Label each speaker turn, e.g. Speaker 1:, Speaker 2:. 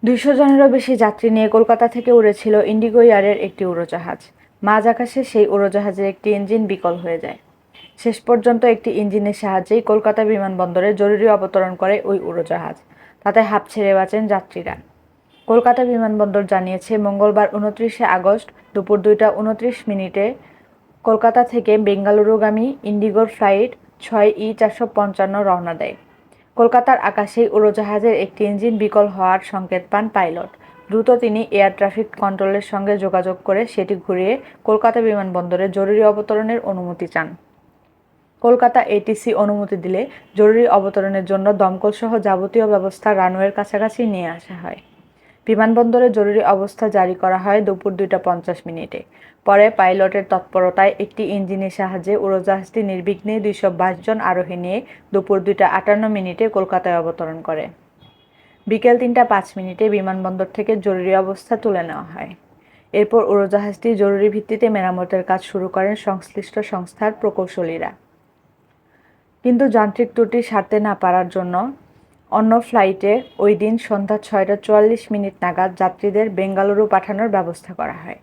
Speaker 1: ২০০ জনেরও বেশি যাত্রী নিয়ে কলকাতা থেকে উড়েছিল ইন্ডিগো এয়ারের একটি উড়োজাহাজ। মাঝ আকাশে সেই উড়োজাহাজের একটি ইঞ্জিন বিকল হয়ে যায়। শেষ পর্যন্ত একটি ইঞ্জিনের সাহায্যেই কলকাতা বিমানবন্দরে জরুরি অবতরণ করে ওই উড়োজাহাজ। তাতে হাঁপ ছেড়ে বাঁচেন যাত্রীরা। কলকাতা বিমানবন্দর জানিয়েছে, মঙ্গলবার ২৯শে আগস্ট দুপুর ২টা ২৯ মিনিটে কলকাতা থেকে বেঙ্গালুরুগামী ইন্ডিগোর ফ্লাইট ৬ই-৪৫৫ রওনা দেয়। কলকাতার আকাশেই উড়োজাহাজের একটি ইঞ্জিন বিকল হওয়ার সংকেত পান পাইলট। দ্রুত তিনি এয়ার ট্রাফিক কন্ট্রোলের সঙ্গে যোগাযোগ করে সেটি ঘুরিয়ে কলকাতা বিমানবন্দরে জরুরি অবতরণের অনুমতি চান। কলকাতা এটিসি অনুমতি দিলে জরুরি অবতরণের জন্য দমকলসহ যাবতীয় ব্যবস্থা রানওয়ের কাছাকাছি নিয়ে আসা হয়। বিমানবন্দরে জরুরি অবস্থা জারি করা হয় দুপুর ২টা ৫০ মিনিটে। পরে পাইলটের তৎপরতায় একটি ইঞ্জিনের সাহায্যে উড়োজাহাজটি নির্বিঘ্নে ২২২ জন আরোহী নিয়ে দুপুর ২টা ৫৮ মিনিটে কলকাতায় অবতরণ করে। বিকেল ৩টা ৫ মিনিটে বিমানবন্দর থেকে জরুরি অবস্থা তুলে নেওয়া হয়। এরপর উড়োজাহাজটি জরুরি ভিত্তিতে মেরামতের কাজ শুরু করেন সংশ্লিষ্ট সংস্থার প্রকৌশলীরা। কিন্তু যান্ত্রিক ত্রুটি সারতে না পারার জন্য অন্য ফ্লাইটে ওই দিন সন্ধ্যা ৬টা ৪৪ মিনিট নাগাদ যাত্রীদের বেঙ্গালুরু পাঠানোর ব্যবস্থা করা হয়।